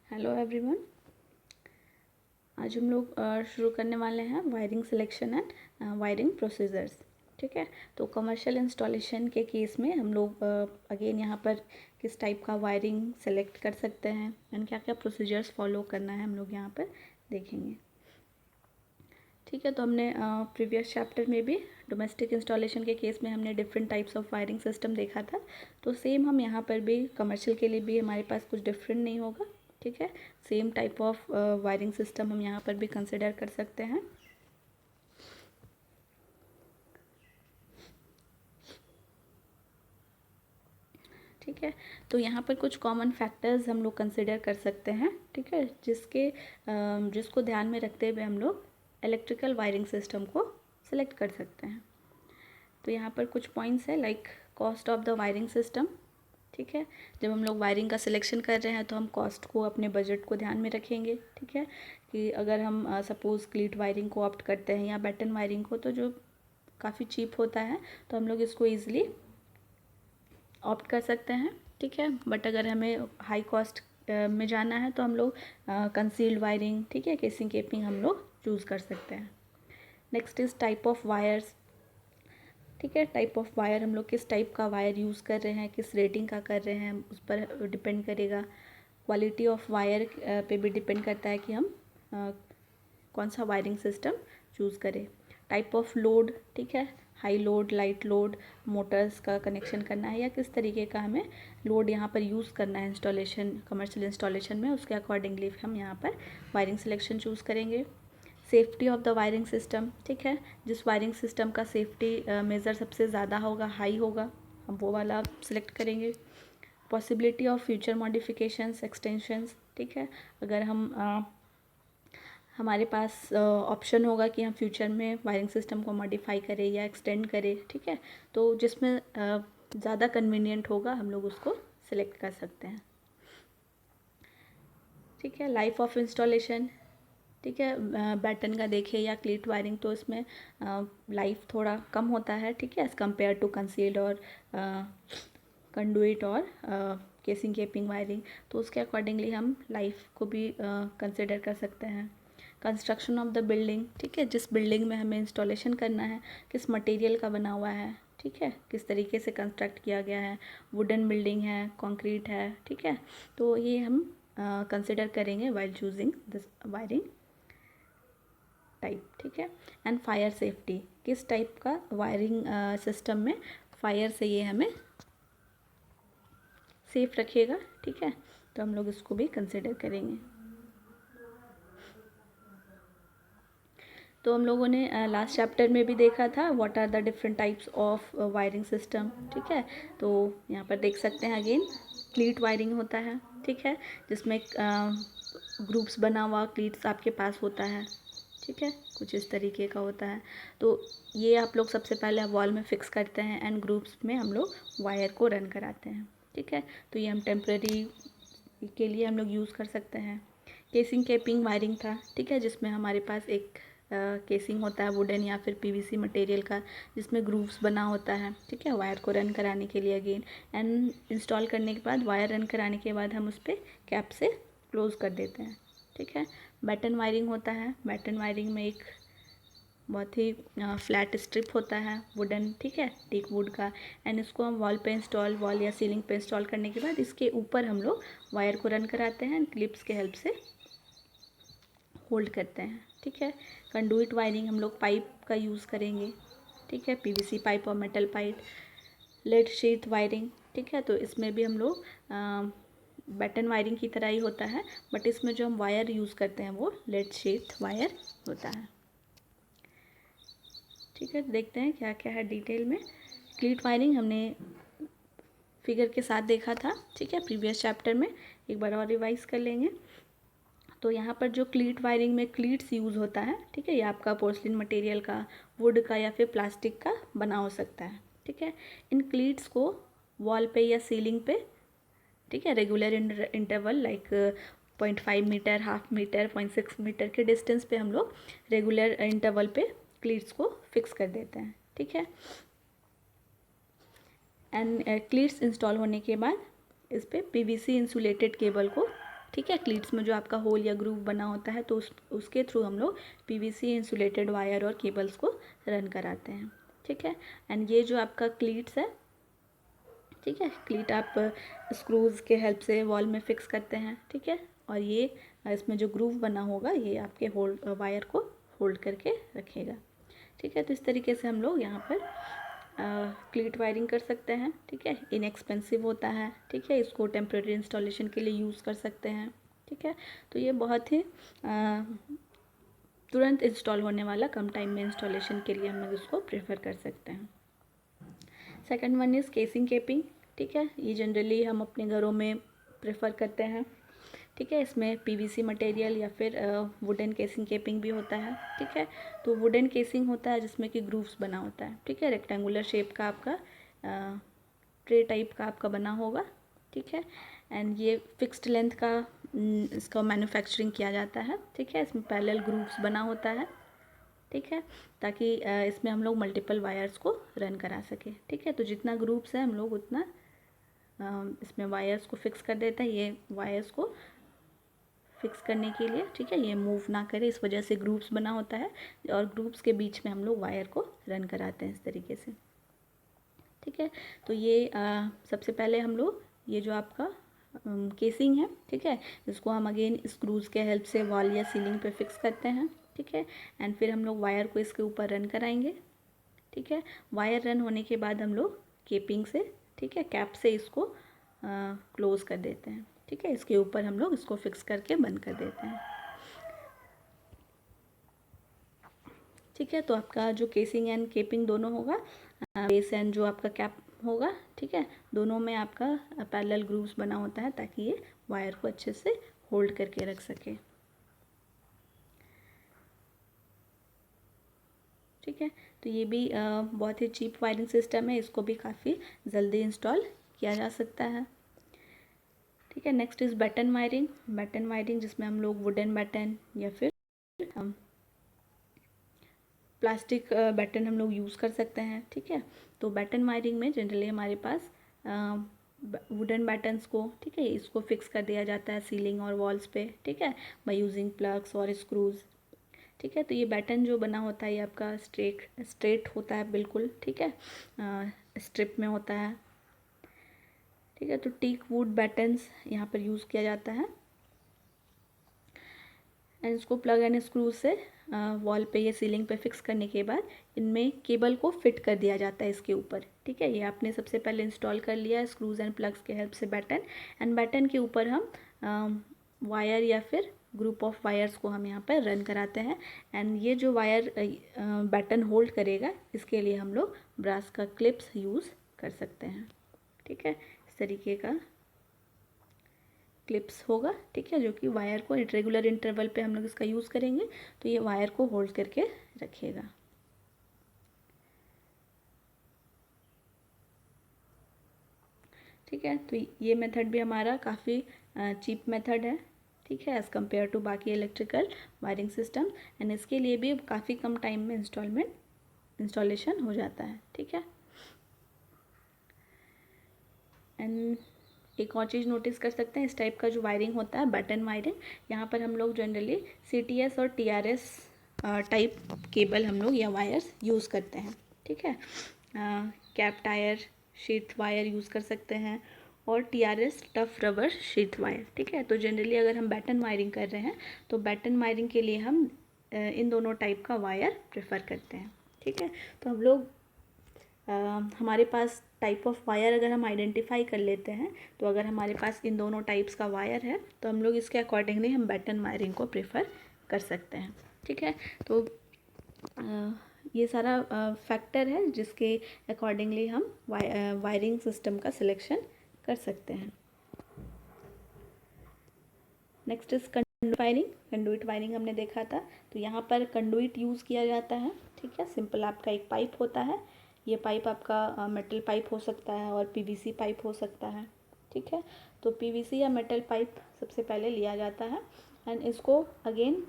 Hello everyone. आज हम लोग शुरू करने वाले हैं wiring selection and wiring procedures. ठीक है, तो कमर्शियल इंस्टॉलेशन के केस में हम लोग अगेन यहाँ पर किस टाइप का वायरिंग सेलेक्ट कर सकते हैं एंड क्या क्या प्रोसीजर्स फॉलो करना है हम लोग यहाँ पर देखेंगे। ठीक है, तो हमने प्रीवियस चैप्टर में भी डोमेस्टिक इंस्टॉलेशन के केस में हमने different types of wiring system देखा था। तो सेम हम यहाँ पर भी कमर्शियल के लिए भी हमारे पास कुछ डिफरेंट नहीं होगा। ठीक है, same type of wiring system हम यहाँ पर भी कंसिडर कर सकते हैं। ठीक है, तो यहाँ पर कुछ कॉमन फैक्टर्स हम लोग कंसिडर कर सकते हैं। ठीक है, जिसको ध्यान में रखते हुए हम लोग इलेक्ट्रिकल वायरिंग सिस्टम को सिलेक्ट कर सकते हैं। तो यहाँ पर कुछ पॉइंट्स है like cost of the wiring system. ठीक है, जब हम लोग वायरिंग का सिलेक्शन कर रहे हैं तो हम कॉस्ट को, अपने बजट को ध्यान में रखेंगे। ठीक है, कि अगर हम सपोज़ क्लीट वायरिंग को ऑप्ट करते हैं या बैटन वायरिंग को, तो जो काफ़ी चीप होता है तो हम लोग इसको ईज़िली ऑप्ट कर सकते हैं। ठीक है, बट अगर हमें हाई कॉस्ट में जाना है तो हम लोग कंसील्ड वायरिंग, ठीक है, केसिंग केपिंग हम लोग चूज़ कर सकते हैं। Next is type of wires. ठीक है, टाइप ऑफ वायर, हम लोग किस टाइप का वायर यूज़ कर रहे हैं, किस रेटिंग का कर रहे हैं, उस पर डिपेंड करेगा। क्वालिटी ऑफ वायर पे भी डिपेंड करता है कि हम कौन सा वायरिंग सिस्टम चूज़ करें। टाइप ऑफ लोड, ठीक है, high load, light load, Motors का कनेक्शन करना है या किस तरीके का हमें लोड यहाँ पर यूज़ करना है इंस्टॉलेशन, कमर्शियल इंस्टॉलेशन में, उसके अकॉर्डिंगली हम यहाँ पर वायरिंग सिलेक्शन चूज़ करेंगे। Safety of the wiring system, ठीक है, जिस वायरिंग सिस्टम का सेफ्टी मेज़र सबसे ज़्यादा होगा, हाई होगा, हम वो वाला सिलेक्ट करेंगे। Possibility of future modifications, extensions, ठीक है, अगर हमारे पास ऑप्शन होगा कि हम फ्यूचर में वायरिंग सिस्टम को मॉडिफाई करें या एक्सटेंड करें, ठीक है, तो जिसमें ज़्यादा कन्वीनियंट होगा हम लोग उसको सिलेक्ट कर सकते हैं। ठीक है, लाइफ ऑफ इंस्टॉलेशन, ठीक है, बैटन का देखें या क्लीट वायरिंग तो इसमें लाइफ थोड़ा कम होता है। ठीक है, एज़ कम्पेयर टू कंसील्ड और कंडुइट और केसिंग केपिंग वायरिंग, तो उसके अकॉर्डिंगली हम लाइफ को भी कंसिडर कर सकते हैं। कंस्ट्रक्शन ऑफ द बिल्डिंग, ठीक है, जिस बिल्डिंग में हमें इंस्टॉलेशन करना है किस मटेरियल का बना हुआ है, ठीक है, किस तरीके से कंस्ट्रक्ट किया गया है, वुडन बिल्डिंग है, कंक्रीट है, ठीक है, तो ये हम कंसिडर करेंगे while choosing this wiring type. ठीक है, एंड फायर सेफ्टी, किस टाइप का वायरिंग सिस्टम में फायर से ये हमें सेफ रखिएगा। ठीक है, तो हम लोग इसको भी कंसिडर करेंगे। तो हम लोगों ने लास्ट चैप्टर में भी देखा था what are the different types of wiring system. ठीक है, तो यहाँ पर देख सकते हैं अगेन क्लीट वायरिंग होता है, ठीक है, जिसमें ग्रुप्स बना हुआ क्लीट्स आपके पास होता है। ठीक है, कुछ इस तरीके का होता है। तो ये आप लोग सबसे पहले वॉल में फिक्स करते हैं एंड ग्रुप्स में हम लोग वायर को रन कराते हैं। ठीक है, तो ये हम टेम्प्रेरी के लिए हम लोग यूज़ कर सकते हैं। केसिंग केपिंग वायरिंग था, ठीक है, जिसमें हमारे पास एक केसिंग होता है वुडन या फिर पीवीसी मटेरियल का, जिसमें ग्रूव्स बना होता है। ठीक है, वायर को रन कराने के लिए अगेन, एंड इंस्टॉल करने के बाद, वायर रन कराने के बाद हम उस पर कैप से क्लोज़ कर देते हैं। ठीक है, बैटन वायरिंग होता है। बैटन वायरिंग में एक बहुत ही फ्लैट स्ट्रिप होता है वुडन, ठीक है, टीक वुड का, एंड इसको हम वॉल या सीलिंग पे इंस्टॉल करने के बाद इसके ऊपर हम लोग वायर को रन कराते हैं एंड क्लिप्स के हेल्प से होल्ड करते हैं। ठीक है, कंडुइट वायरिंग हम लोग पाइप का यूज़ करेंगे। ठीक है, पीवीसी पाइप और metal pipe. Lead sheath wiring, ठीक है, तो इसमें भी हम लोग बैटन वायरिंग की तरह ही होता है, बट इसमें जो हम वायर यूज़ करते हैं वो लेड शीथ वायर होता है। ठीक है, देखते हैं क्या क्या है डिटेल में। क्लीट वायरिंग हमने फिगर के साथ देखा था, ठीक है, प्रीवियस चैप्टर में, एक बार और रिवाइज कर लेंगे। तो यहाँ पर जो क्लीट वायरिंग में क्लीट्स यूज़ होता है, ठीक है, ये आपका पोर्सलिन मटेरियल का, वुड का या फिर प्लास्टिक का बना हो सकता है। ठीक है, इन क्लीट्स को वॉल पे या सीलिंग पे, ठीक है, regular interval like 0.5 metre, half metre, 0.6 metre के डिस्टेंस पे हम लोग रेगुलर इंटरवल पे क्लीट्स को फिक्स कर देते हैं। ठीक है, एंड क्लीट्स इंस्टॉल होने के बाद इस पर पीवीसी इंसुलेटेड केबल को ठीक है। क्लीट्स में जो आपका होल या ग्रूव बना होता है तो उसके थ्रू हम लोग पीवीसी इंसुलेटेड वायर और केबल्स को रन कराते हैं, ठीक है। एंड ये जो आपका क्लीट्स है, ठीक है, क्लीट आप स्क्रूज़ के हेल्प से वॉल में फिक्स करते हैं, ठीक है। और ये इसमें जो ग्रूव बना होगा ये आपके होल्ड वायर को होल्ड करके रखेगा, ठीक है। तो इस तरीके से हम लोग यहाँ पर क्लीट वायरिंग कर सकते हैं, ठीक है। इनएक्सपेंसिव होता है, ठीक है, इसको टेम्प्रेरी इंस्टॉलेशन के लिए यूज़ कर सकते हैं, ठीक है। तो ये बहुत ही तुरंत इंस्टॉल होने वाला, कम टाइम में इंस्टॉलेशन के लिए हम लोग इसको प्रेफर कर सकते हैं। सेकंड वन इज़ केसिंग केपिंग, ठीक है। ये जनरली हम अपने घरों में प्रेफर करते हैं, ठीक है। इसमें पीवीसी मटेरियल या फिर वुडन केसिंग केपिंग भी होता है, ठीक है। तो वुडन केसिंग होता है जिसमें कि ग्रूव्स बना होता है, ठीक है। रेक्टेंगुलर शेप का आपका ट्रे टाइप का आपका बना होगा, ठीक है। एंड ये फिक्स्ड लेंथ का इसका मैन्युफैक्चरिंग किया जाता है, ठीक है। इसमें पैरेलल ग्रूव्स बना होता है, ठीक है, ताकि इसमें हम लोग मल्टीपल वायर्स को रन करा सके, ठीक है। तो जितना ग्रुप्स है हम लोग उतना इसमें वायर्स को फिक्स कर देते हैं। ये वायर्स को फिक्स करने के लिए, ठीक है, ये मूव ना करे इस वजह से ग्रुप्स बना होता है और ग्रुप्स के बीच में हम लोग वायर को रन कराते हैं इस तरीके से, ठीक है। तो ये सबसे पहले हम लोग ये जो आपका केसिंग है, ठीक है, इसको हम अगेन स्क्रूज़ के हेल्प से वॉल या सीलिंग पे फिक्स करते हैं, ठीक है। एंड फिर हम लोग वायर को इसके ऊपर रन कराएंगे, ठीक है। वायर रन होने के बाद हम लोग केपिंग से, ठीक है, कैप से इसको क्लोज़ कर देते हैं, ठीक है। इसके ऊपर हम लोग इसको फिक्स करके बंद कर देते हैं, ठीक है। तो आपका जो केसिंग एंड केपिंग दोनों होगा, बेस एंड जो आपका कैप होगा, ठीक है, दोनों में आपका पैरेलल ग्रूव्स बना होता है ताकि ये वायर को अच्छे से होल्ड करके रख सके, ठीक है। तो ये भी बहुत ही चीप वायरिंग सिस्टम है, इसको भी काफ़ी जल्दी इंस्टॉल किया जा सकता है, ठीक है। Next is button wiring. Button wiring जिसमें हम लोग वुडन बटन या फिर प्लास्टिक बटन हम लोग यूज़ कर सकते हैं, ठीक है। तो बटन वायरिंग में जनरली हमारे पास वुडन बटन्स को, ठीक है, इसको फिक्स कर दिया जाता है सीलिंग और वॉल्स पे, ठीक है, बाय यूजिंग प्लग्स और स्क्रूज़, ठीक है। तो ये बटन जो बना होता है ये आपका स्ट्रेट होता है बिल्कुल, ठीक है, स्ट्रिप में होता है, ठीक है। तो टीक वुड बटन्स यहाँ पर यूज़ किया जाता है एंड इसको प्लग एंड स्क्रू से वॉल पे या सीलिंग पे फिक्स करने के बाद इनमें केबल को फिट कर दिया जाता है इसके ऊपर, ठीक है। ये आपने सबसे पहले इंस्टॉल कर लिया स्क्रूज एंड प्लग्स के हेल्प से बटन, एंड बटन के ऊपर हम वायर या फिर ग्रुप ऑफ वायर्स को हम यहाँ पर रन कराते हैं। एंड ये जो वायर बटन होल्ड करेगा इसके लिए हम लोग ब्रास का क्लिप्स यूज़ कर सकते हैं, ठीक है। इस तरीके का क्लिप्स होगा, ठीक है, जो कि वायर को रेगुलर इंटरवल पे हम लोग इसका यूज़ करेंगे तो ये वायर को होल्ड करके रखेगा, ठीक है। तो ये मेथड भी हमारा काफ़ी चीप मेथड है, ठीक है, एज़ कम्पेयर टू बाकी इलेक्ट्रिकल वायरिंग सिस्टम, एंड इसके लिए भी काफ़ी कम टाइम में इंस्टॉलेशन हो जाता है, ठीक है। एंड एक और चीज़ नोटिस कर सकते हैं, इस टाइप का जो वायरिंग होता है बटन वायरिंग, यहाँ पर हम लोग जनरली CTS और TRS टाइप केबल हम लोग या वायर्स यूज़ करते हैं, ठीक है। Cap tyre sheet wire use कर सकते हैं और TRS tough rubber sheet wire, ठीक है। तो जनरली अगर हम बटन वायरिंग कर रहे हैं तो बटन वायरिंग के लिए हम इन दोनों टाइप का वायर प्रेफर करते हैं, ठीक है। तो हम लोग हमारे पास टाइप ऑफ वायर अगर हम आइडेंटिफाई कर लेते हैं तो अगर हमारे पास इन दोनों टाइप्स का वायर है तो हम लोग इसके अकॉर्डिंगली हम बटन वायरिंग को प्रेफर कर सकते हैं, ठीक है। तो ये सारा फैक्टर है जिसके अकॉर्डिंगली हम वायरिंग सिस्टम का सिलेक्शन कर सकते हैं। Next is conduit wiring. Conduit wiring हमने देखा था, तो यहाँ पर कंडुइट यूज़ किया जाता है, ठीक है। सिंपल आपका एक पाइप होता है, ये पाइप आपका मेटल पाइप हो सकता है और PVC पाइप हो सकता है, ठीक है। तो PVC या मेटल पाइप सबसे पहले लिया जाता है एंड इसको अगेन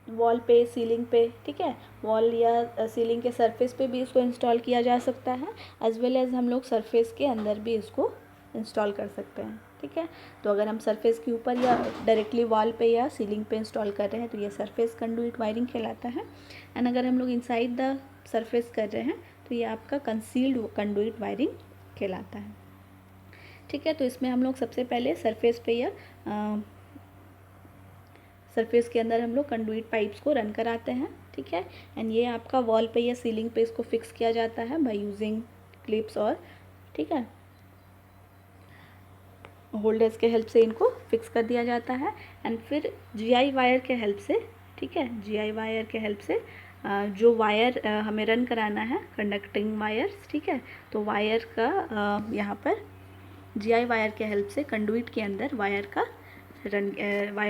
वॉल पे सीलिंग पे, ठीक है, वॉल या सीलिंग के सरफेस पे भी इसको इंस्टॉल किया जा सकता है, एज वेल एज़ हम लोग सरफेस के अंदर भी इसको इंस्टॉल कर सकते हैं, ठीक है। तो अगर हम सरफेस के ऊपर या डायरेक्टली वॉल पे या सीलिंग पे इंस्टॉल कर रहे हैं तो ये सरफेस कंडुइट वायरिंग कहलाता है। एंड अगर हम लोग इनसाइड द सरफेस कर रहे हैं तो ये आपका कंसील्ड कंडुइट वायरिंग कहलाता है। ठीक है। तो इसमें हम लोग सबसे पहले सरफेस पे या सरफेस के अंदर हम लोग कंडुइट पाइप्स को रन कराते हैं। ठीक है। एंड ये आपका वॉल पे या सीलिंग पे इसको फिक्स किया जाता है बाय यूजिंग क्लिप्स और ठीक है होल्डर्स के हेल्प से इनको फिक्स कर दिया जाता है। एंड फिर जीआई वायर के हेल्प से, ठीक है, जीआई वायर के हेल्प से जो वायर हमें रन कराना है कंडक्टिंग वायर्स, ठीक है, तो वायर का यहाँ पर जीआई वायर के हेल्प से कंडुइट के अंदर वायर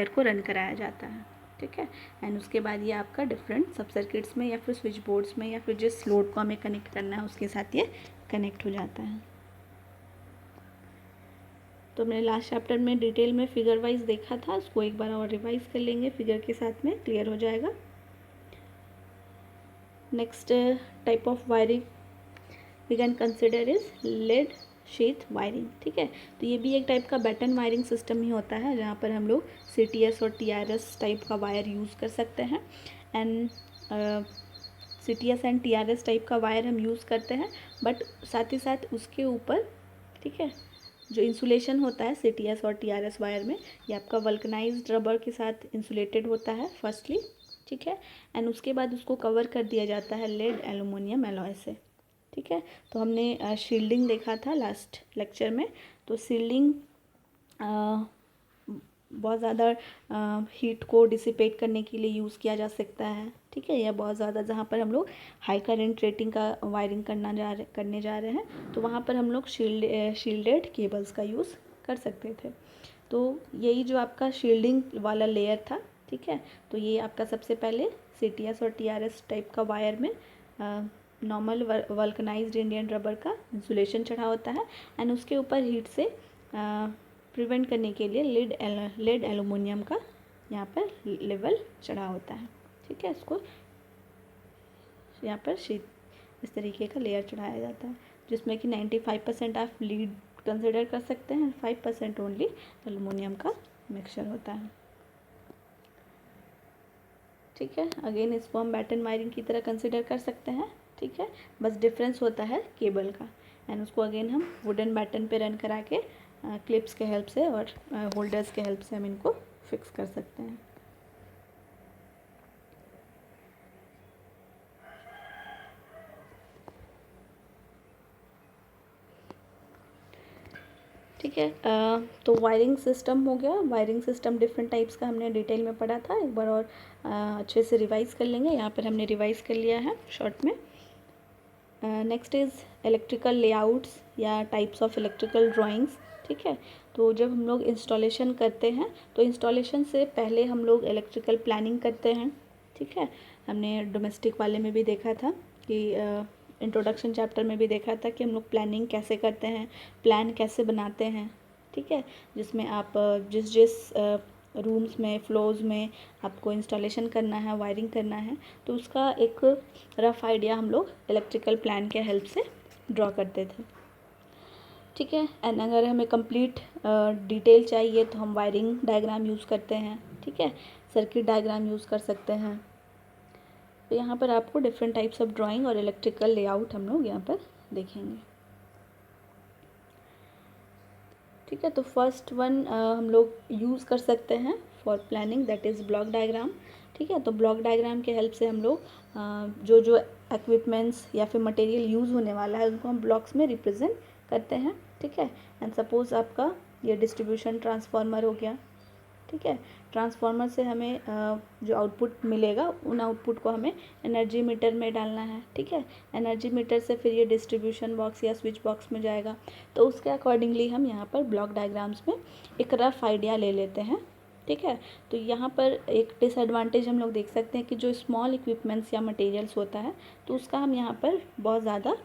को रन कराया जाता है। ठीक है। एंड उसके बाद ये आपका डिफरेंट सब सर्किट्स में या फिर स्विच बोर्ड्स में या फिर जिस लोड को हमें कनेक्ट करना है उसके साथ ये कनेक्ट हो जाता है। तो हमने लास्ट चैप्टर में डिटेल में फिगर वाइज देखा था, उसको एक बार और रिवाइज कर लेंगे, फिगर के साथ में क्लियर हो जाएगा। Next type of wiring we can consider is lead sheath wiring. ठीक है। तो ये भी एक टाइप का बैटन वायरिंग सिस्टम ही होता है जहाँ पर हम लोग CTS और TRS टाइप का वायर यूज़ कर सकते हैं। And CTS and TRS type का वायर हम यूज़ करते हैं, बट साथ ही साथ उसके ऊपर, ठीक है, जो इंसुलेशन होता है CTS और TRS वायर में, ये आपका वल्कनाइज्ड रबर के साथ इंसुलेटेड होता है फर्स्टली। ठीक है। एंड उसके बाद उसको कवर कर दिया जाता है लेड एल्युमिनियम एलॉय से। ठीक है। तो हमने शील्डिंग देखा था लास्ट लेक्चर में। तो शील्डिंग बहुत ज़्यादा हीट को डिसिपेट करने के लिए यूज़ किया जा सकता है। ठीक है। या बहुत ज़्यादा जहाँ पर हम लोग हाई करंट रेटिंग का वायरिंग करने जा रहे हैं तो वहाँ पर हम लोग शील्डेड केबल्स का यूज़ कर सकते थे। तो यही जो आपका शील्डिंग वाला लेयर था, ठीक है, तो ये आपका सबसे पहले CTS और TRS टाइप का वायर में नॉर्मल वल्कनाइज्ड इंडियन रबर का इंसुलेशन चढ़ा होता है। एंड उसके ऊपर हीट से प्रिवेंट करने के लिए लेड एल्युमिनियम का यहाँ पर लेवल चढ़ा होता है। ठीक है। इसको यहाँ पर शीट इस तरीके का लेयर चढ़ाया जाता है जिसमें कि 95% आप लीड कंसिडर कर सकते हैं, 5% ओनली एल्युमिनियम का मिक्सचर होता है। ठीक है। अगेन इसको हम बैटन वायरिंग की तरह कंसिडर कर सकते हैं। ठीक है। बस डिफरेंस होता है केबल का। एंड उसको अगेन हम वुडन बैटन पे रन करा के क्लिप्स के हेल्प से और होल्डर्स के हेल्प से हम इनको फिक्स कर सकते हैं। ठीक है। तो वायरिंग सिस्टम हो गया। वायरिंग सिस्टम डिफरेंट टाइप्स का हमने डिटेल में पढ़ा था, एक बार और अच्छे से रिवाइज़ कर लेंगे। यहाँ पर हमने रिवाइज़ कर लिया है शॉर्ट में। नेक्स्ट इज़ इलेक्ट्रिकल लेआउट्स या टाइप्स ऑफ इलेक्ट्रिकल ड्राइंग्स। ठीक है। तो जब हम लोग इंस्टॉलेशन करते हैं तो इंस्टॉलेशन से पहले हम लोग इलेक्ट्रिकल प्लानिंग करते हैं। ठीक है। हमने डोमेस्टिक वाले में भी देखा था कि इंट्रोडक्शन चैप्टर में भी देखा था कि हम लोग प्लानिंग कैसे करते हैं, प्लान कैसे बनाते हैं। ठीक है। जिसमें आप जिस जिस रूम्स में, फ्लोर्स में आपको इंस्टॉलेशन करना है, वायरिंग करना है, तो उसका एक रफ़ आइडिया हम लोग इलेक्ट्रिकल प्लान के हेल्प से ड्रॉ करते थे। ठीक है। एंड अगर हमें कंप्लीट डिटेल चाहिए तो हम वायरिंग डायग्राम यूज़ करते हैं। ठीक है। सर्किट डायग्राम यूज़ कर सकते हैं। तो यहाँ पर आपको डिफरेंट टाइप्स ऑफ ड्राइंग और इलेक्ट्रिकल लेआउट हम लोग यहाँ पर देखेंगे। ठीक है। तो फर्स्ट वन हम लोग यूज़ कर सकते हैं for planning, that is block diagram. ठीक है। तो ब्लॉक डायग्राम के हेल्प से हम लोग जो जो इक्विपमेंट्स या फिर मटेरियल यूज़ होने वाला है उनको हम ब्लॉक्स में रिप्रेजेंट करते हैं। ठीक है। एंड सपोज़ आपका ये डिस्ट्रीब्यूशन ट्रांसफार्मर हो गया। ठीक है। ट्रांसफार्मर से हमें जो आउटपुट मिलेगा उन आउटपुट को हमें एनर्जी मीटर में डालना है। ठीक है। एनर्जी मीटर से फिर ये डिस्ट्रीब्यूशन बॉक्स या स्विच बॉक्स में जाएगा। तो उसके अकॉर्डिंगली हम यहाँ पर ब्लॉक डायग्राम्स में एक रफ़ आइडिया ले लेते हैं। ठीक है। तो यहाँ पर एक डिसएडवांटेज हम लोग देख सकते हैं कि जो स्मॉल इक्विपमेंट्स या मटेरियल्स होता है तो उसका हम यहाँ पर बहुत ज़्यादा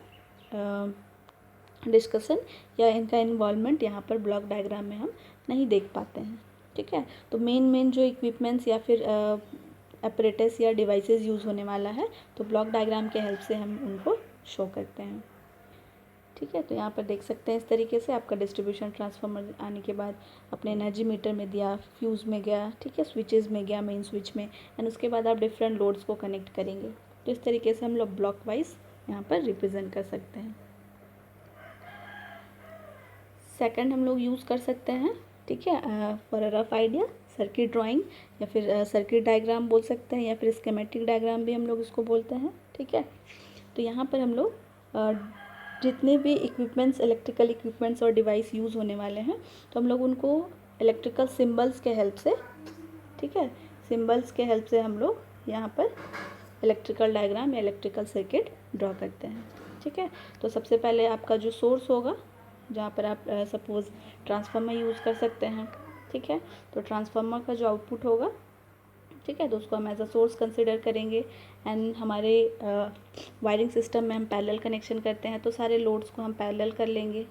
डिस्कशन या इनका इन्वॉल्वमेंट यहाँ पर ब्लॉक डायग्राम में हम नहीं देख पाते हैं। ठीक है। तो मेन जो इक्विपमेंट्स या फिर अपरेटस या डिवाइसेस यूज़ होने वाला है तो ब्लॉक डायग्राम के हेल्प से हम उनको शो करते हैं। ठीक है। तो यहाँ पर देख सकते हैं इस तरीके से आपका डिस्ट्रीब्यूशन ट्रांसफार्मर आने के बाद अपने एनर्जी मीटर में दिया, फ्यूज़ में गया, ठीक है, स्विचेस में गया, मेन स्विच में, एंड उसके बाद आप डिफरेंट लोड्स को कनेक्ट करेंगे। तो इस तरीके से हम लोग ब्लॉक वाइज यहाँ पर रिप्रेजेंट कर सकते हैं। सेकंड हम लोग यूज़ कर सकते हैं, ठीक है, for a rough idea circuit drawing, या फिर सर्किट डायग्राम बोल सकते हैं, या फिर स्कीमेटिक डायग्राम भी हम लोग इसको बोलते हैं, ठीक है। तो यहाँ पर हम लोग जितने भी इक्विपमेंट्स, इलेक्ट्रिकल इक्विपमेंट्स और डिवाइस यूज़ होने वाले हैं, तो हम लोग उनको इलेक्ट्रिकल सिंबल्स के हेल्प से, ठीक है, सिंबल्स के हेल्प से हम लोग यहाँ पर इलेक्ट्रिकल डायग्राम या इलेक्ट्रिकल सर्किट ड्रॉ करते हैं, ठीक है। तो सबसे पहले आपका जो सोर्स होगा, जहाँ पर आप सपोज़ ट्रांसफार्मर यूज़ कर सकते हैं, ठीक है। तो ट्रांसफार्मर का जो आउटपुट होगा, ठीक है, तो उसको हम एज अ सोर्स कंसिडर करेंगे। एंड हमारे वायरिंग सिस्टम में हम पैरेलल कनेक्शन करते हैं, तो सारे लोड्स को हम पैरेलल कर लेंगे,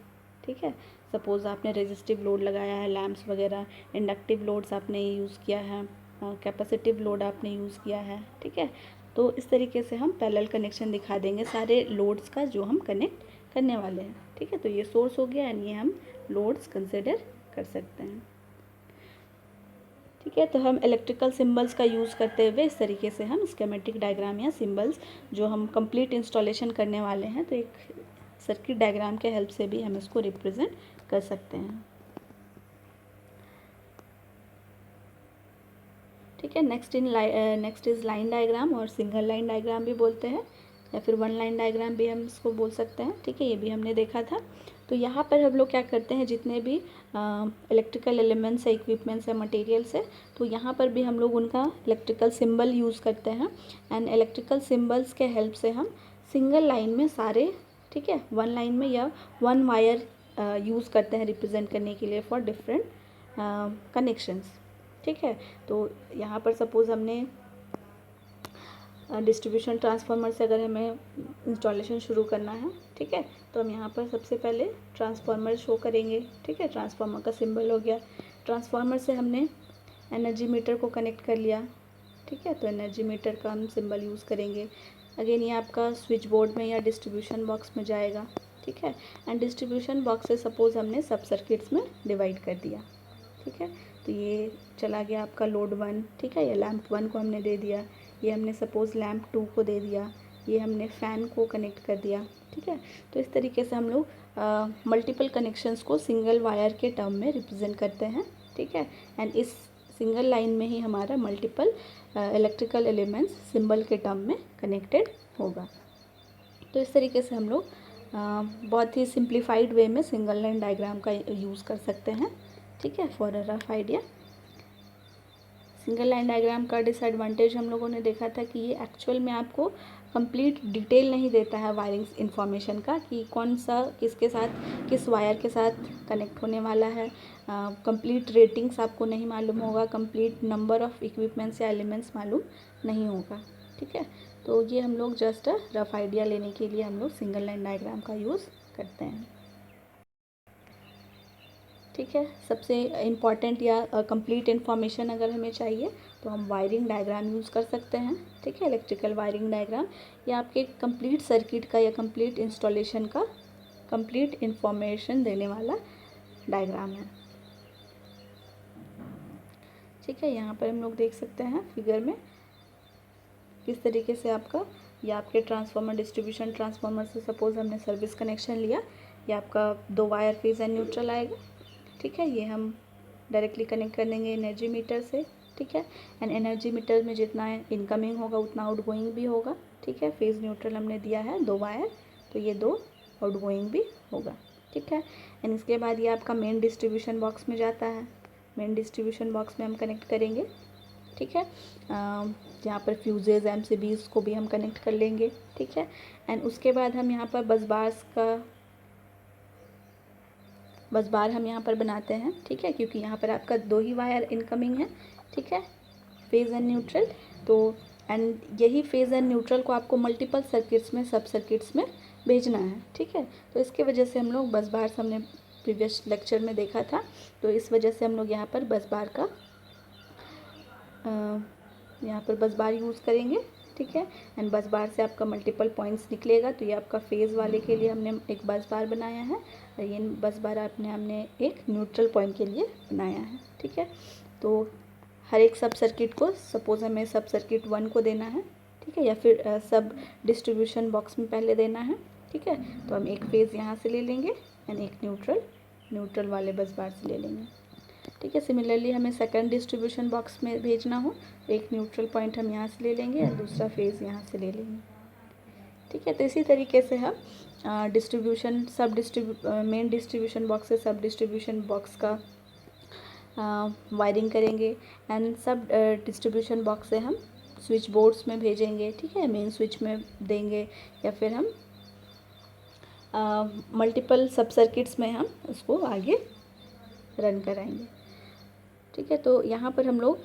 ठीक है। सपोज़ आपने रेजिस्टिव लोड लगाया है, लैम्प्स वगैरह, इंडक्टिव लोड्स आपने यूज़ किया है, कैपेसिटिव लोड आपने यूज़ किया है, ठीक है। तो इस तरीके से हम पैरेलल कनेक्शन दिखा देंगे सारे लोड्स का जो हम कनेक्ट करने वाले हैं, ठीक है। तो ये सोर्स हो गया एंड ये हम लोड्स कंसिडर कर सकते हैं, ठीक है। तो हम इलेक्ट्रिकल सिंबल्स का यूज़ करते हुए इस तरीके से हम स्कीमेटिक डायग्राम या सिंबल्स जो हम कंप्लीट इंस्टॉलेशन करने वाले हैं, तो एक सर्किट डायग्राम के हेल्प से भी हम इसको रिप्रेजेंट कर सकते हैं, ठीक है। नेक्स्ट इज़ लाइन डायग्राम, और सिंगल लाइन डायग्राम भी बोलते हैं, या फिर वन लाइन डायग्राम भी हम इसको बोल सकते हैं, ठीक है। ये भी हमने देखा था। तो यहाँ पर हम लोग क्या करते हैं, जितने भी इलेक्ट्रिकल एलिमेंट्स है, इक्विपमेंट्स है, मटेरियल्स है, तो यहाँ पर भी हम लोग उनका इलेक्ट्रिकल सिंबल यूज़ करते हैं। एंड इलेक्ट्रिकल सिंबल्स के हेल्प से हम सिंगल लाइन में सारे, ठीक है, वन लाइन में या वन वायर यूज़ करते हैं रिप्रेजेंट करने के लिए फॉर डिफरेंट कनेक्शंस, ठीक है। तो यहाँ पर सपोज़ हमने डिस्ट्रीब्यूशन ट्रांसफार्मर से अगर हमें इंस्टॉलेशन शुरू करना है, ठीक है, तो हम यहाँ पर सबसे पहले ट्रांसफार्मर शो करेंगे, ठीक है। ट्रांसफार्मर का सिंबल हो गया। ट्रांसफार्मर से हमने एनर्जी मीटर को कनेक्ट कर लिया, ठीक है, तो एनर्जी मीटर का हम सिंबल यूज़ करेंगे। अगेन ये आपका स्विच बोर्ड में या डिस्ट्रीब्यूशन बॉक्स में जाएगा, ठीक है। एंड डिस्ट्रीब्यूशन बॉक्स से सपोज़ हमने सब सर्किट्स में डिवाइड कर दिया, ठीक है। तो ये चला गया आपका लोड 1, ठीक है, ये लैम्प 1 को हमने दे दिया, ये हमने सपोज़ लैम्प 2 को दे दिया, ये हमने फ़ैन को कनेक्ट कर दिया, ठीक है। तो इस तरीके से हम लोग मल्टीपल कनेक्शंस को सिंगल वायर के टर्म में रिप्रेजेंट करते हैं, ठीक है। एंड इस सिंगल लाइन में ही हमारा मल्टीपल इलेक्ट्रिकल एलिमेंट्स सिंबल के टर्म में कनेक्टेड होगा। तो इस तरीके से हम लोग बहुत ही सिंप्लीफाइड वे में सिंगल लाइन डायग्राम का यूज़ कर सकते हैं, ठीक है, for a rough idea. Single line diagram का डिसएडवांटेज हम लोगों ने देखा था कि ये एक्चुअल में आपको कंप्लीट डिटेल नहीं देता है वायरिंग इन्फॉर्मेशन का, कि कौन सा किसके साथ, किस वायर के साथ कनेक्ट होने वाला है। कंप्लीट रेटिंग्स आपको नहीं मालूम होगा, कंप्लीट नंबर ऑफ़ इक्विपमेंट्स या एलिमेंट्स मालूम नहीं होगा, ठीक है। तो ये हम लोग जस्ट रफ आइडिया लेने के लिए हम लोग सिंगल लाइन डायग्राम का यूज़ करते हैं, ठीक है। सबसे इम्पॉर्टेंट या कंप्लीट इन्फॉर्मेशन अगर हमें चाहिए तो हम वायरिंग डायग्राम यूज़ कर सकते हैं, ठीक है। इलेक्ट्रिकल वायरिंग डायग्राम या आपके कंप्लीट सर्किट का या कंप्लीट इंस्टॉलेशन का कंप्लीट इन्फॉर्मेशन देने वाला डायग्राम है, ठीक है। यहाँ पर हम लोग देख सकते हैं फिगर में किस तरीके से आपका या आपके ट्रांसफार्मर, डिस्ट्रीब्यूशन ट्रांसफार्मर से सपोज़ हमने सर्विस कनेक्शन लिया, या आपका 2 वायर फेज एंड न्यूट्रल आएगा, ठीक है। ये हम डायरेक्टली कनेक्ट कर देंगे एनर्जी मीटर से, ठीक है। एंड एनर्जी मीटर में जितना इनकमिंग होगा उतना आउटगोइंग भी होगा, ठीक है। फेज़ न्यूट्रल हमने दिया है 2 वायर, तो ये 2 आउटगोइंग भी होगा, ठीक है। एंड इसके बाद ये आपका मेन डिस्ट्रीब्यूशन बॉक्स में जाता है। मेन डिस्ट्रीब्यूशन बॉक्स में हम कनेक्ट करेंगे, ठीक है। यहाँ पर फ्यूजेज, एमसीबीज़ को भी हम कनेक्ट कर लेंगे, ठीक है। एंड उसके बाद हम यहाँ पर बस बार हम यहाँ पर बनाते हैं, ठीक है, क्योंकि यहाँ पर आपका 2 ही वायर इनकमिंग है, ठीक है, फेज़ एंड न्यूट्रल। तो एंड यही फेज़ एंड न्यूट्रल को आपको मल्टीपल सर्किट्स में, सब सर्किट्स में भेजना है, ठीक है। तो इसके वजह से हम लोग बस बार हमने प्रीवियस लेक्चर में देखा था, तो इस वजह से हम लोग यहाँ पर बस बार यूज़ करेंगे, ठीक है। एंड बस बार से आपका मल्टीपल पॉइंट्स निकलेगा। तो ये आपका फेज़ वाले के लिए हमने एक बस बार बनाया है और ये बस बार हमने एक न्यूट्रल पॉइंट के लिए बनाया है, ठीक है। तो हर एक सब सर्किट को सपोज हमें सब सर्किट 1 को देना है, ठीक है, या फिर सब डिस्ट्रीब्यूशन बॉक्स में पहले देना है, ठीक है। तो हम एक फेज़ यहाँ से ले लेंगे एंड एक न्यूट्रल वाले बस बार से ले लेंगे, ठीक है। सिमिलरली हमें सेकंड डिस्ट्रीब्यूशन बॉक्स में भेजना हो तो एक न्यूट्रल पॉइंट हम यहाँ से ले लेंगे और दूसरा फेज़ यहाँ से ले लेंगे, ठीक है। तो इसी तरीके से हम मेन डिस्ट्रीब्यूशन बॉक्स से सब डिस्ट्रीब्यूशन बॉक्स का वायरिंग करेंगे एंड सब डिस्ट्रीब्यूशन बॉक्स से हम स्विच बोर्ड्स में भेजेंगे, ठीक है, मेन स्विच में देंगे या फिर हम मल्टीपल सब सर्किट्स में हम उसको आगे रन कराएंगे, ठीक है। तो यहाँ पर हम लोग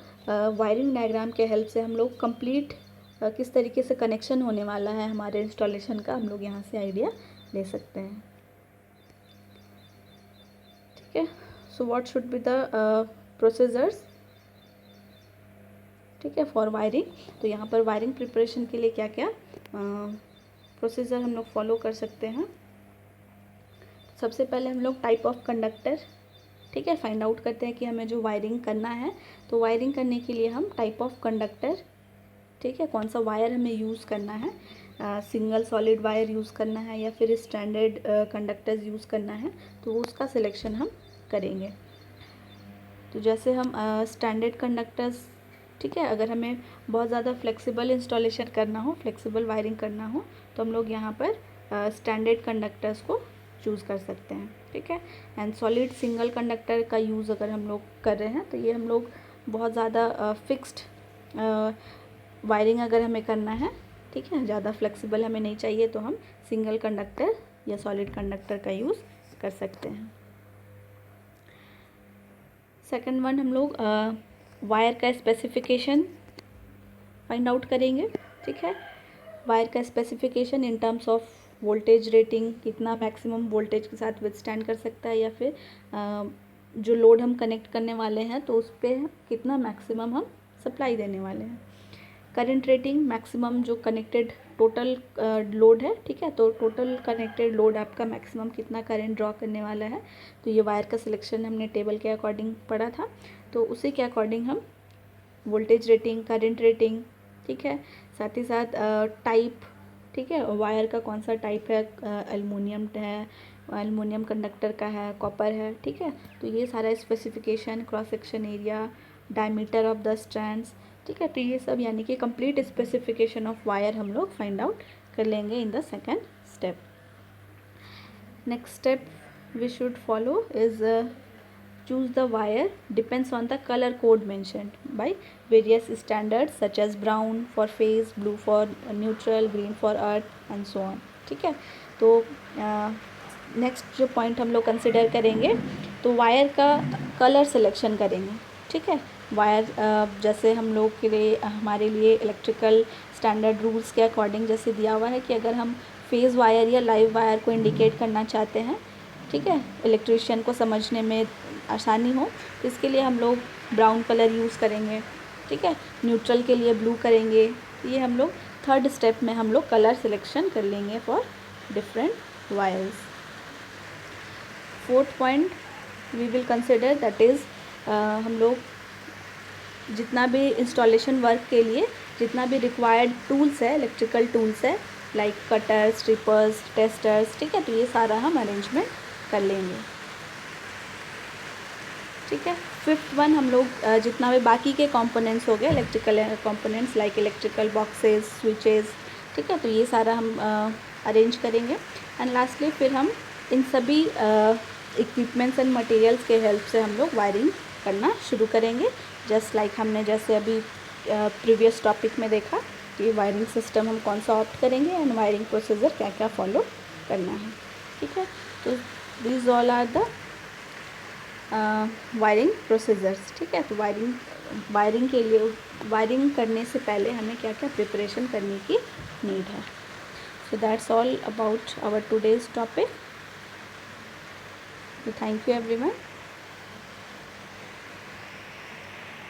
वायरिंग डायग्राम के हेल्प से हम लोग कंप्लीट किस तरीके से कनेक्शन होने वाला है हमारे इंस्टॉलेशन का हम लोग यहाँ से आइडिया ले सकते हैं, ठीक है। So what should be the procedures, ठीक है, फॉर वायरिंग। तो यहाँ पर वायरिंग प्रिपरेशन के लिए क्या क्या प्रोसीजर हम लोग फॉलो कर सकते हैं। सबसे पहले हम लोग टाइप ऑफ कंडक्टर, ठीक है, फाइंड आउट करते हैं कि हमें जो वायरिंग करना है। तो वायरिंग करने के लिए हम टाइप ऑफ कंडक्टर, ठीक है, कौन सा वायर हमें यूज़ करना है, सिंगल सॉलिड वायर यूज़ करना है या फिर स्टैंडर्ड कंडक्टर्स यूज़ करना है, तो उसका सिलेक्शन हम करेंगे। तो जैसे हम स्टैंडर्ड कंडक्टर्स, ठीक है, अगर हमें बहुत ज़्यादा फ्लेक्सिबल इंस्टॉलेशन करना हो, फ्लेक्सिबल वायरिंग करना हो, तो हम लोग यहाँ पर स्टैंडर्ड कंडक्टर्स को चूज़ कर सकते हैं, ठीक है। एंड सॉलिड सिंगल कंडक्टर का यूज़ अगर हम लोग कर रहे हैं तो ये हम लोग बहुत ज़्यादा फिक्स्ड वायरिंग अगर हमें करना है, ठीक है, ज़्यादा फ्लेक्सिबल हमें नहीं चाहिए, तो हम सिंगल कंडक्टर या सॉलिड कंडक्टर का यूज़ कर सकते हैं। सेकंड वन हम लोग वायर का स्पेसिफिकेशन फाइंड आउट करेंगे, ठीक है। वायर का specification in terms of voltage rating, कितना मैक्सिमम वोल्टेज के साथ विथस्टैंड कर सकता है, या फिर जो लोड हम कनेक्ट करने वाले हैं तो उस पर कितना मैक्सिमम हम सप्लाई देने वाले हैं। करंट रेटिंग, मैक्सिमम जो कनेक्टेड टोटल लोड है, ठीक है, तो टोटल कनेक्टेड लोड आपका मैक्सिमम कितना करंट ड्रॉ करने वाला है। तो ये वायर का सिलेक्शन हमने टेबल के अकॉर्डिंग पढ़ा था, तो उसी के अकॉर्डिंग हम वोल्टेज रेटिंग, करंट रेटिंग, ठीक है, साथ ही साथ टाइप, ठीक है, वायर का कौन सा टाइप है, एल्युमिनियम है, एल्युमिनियम कंडक्टर का है, कॉपर है, ठीक है। तो ये सारा specification, cross section area, diameter of the strands, ठीक है, तो ये सब यानी कि कंप्लीट स्पेसिफिकेशन ऑफ वायर हम लोग फाइंड आउट कर लेंगे in the second step. Next step we should follow is choose the wire depends on the color code mentioned by various standards such as brown for phase, blue for neutral, green for earth and so on, ठीक है। तो next जो point हम लोग consider करेंगे तो wire का colour selection करेंगे, ठीक है। वायर जैसे हम लोग के लिए, हमारे लिए इलेक्ट्रिकल स्टैंडर्ड रूल्स के अकॉर्डिंग जैसे दिया हुआ है कि अगर हम फेज़ वायर या लाइव वायर को इंडिकेट करना चाहते हैं, ठीक है, इलेक्ट्रिशियन को समझने में आसानी हो, तो इसके लिए हम लोग ब्राउन कलर यूज़ करेंगे, ठीक है। न्यूट्रल के लिए ब्लू करेंगे। ये हम लोग थर्ड स्टेप में हम लोग कलर सिलेक्शन कर लेंगे for different wires. Fourth point we will consider that is हम लोग जितना भी इंस्टॉलेशन वर्क के लिए जितना भी रिक्वायर्ड टूल्स है, इलेक्ट्रिकल टूल्स है, लाइक कटर्स, स्ट्रिपर्स, टेस्टर्स, ठीक है, तो ये सारा हम अरेंजमेंट कर लेंगे, ठीक है। फिफ्थ वन हम लोग जितना भी बाकी के कंपोनेंट्स हो गए, electrical components like electrical boxes, switches, ठीक है, तो ये सारा हम अरेंज करेंगे। एंड लास्टली फिर हम इन सभी इक्विपमेंट्स एंड मटेरियल्स के हेल्प से हम लोग वायरिंग करना शुरू करेंगे, जस्ट लाइक हमने जैसे अभी प्रीवियस टॉपिक में देखा कि वायरिंग सिस्टम हम कौन सा ऑप्ट करेंगे एंड वायरिंग प्रोसीजर क्या क्या फॉलो करना है, ठीक है। तो this all are the wiring procedures, ठीक है। तो वायरिंग के लिए, वायरिंग करने से पहले हमें क्या क्या प्रिपरेशन करने की नीड है। So that's all about our today's topic. Thank you everyone.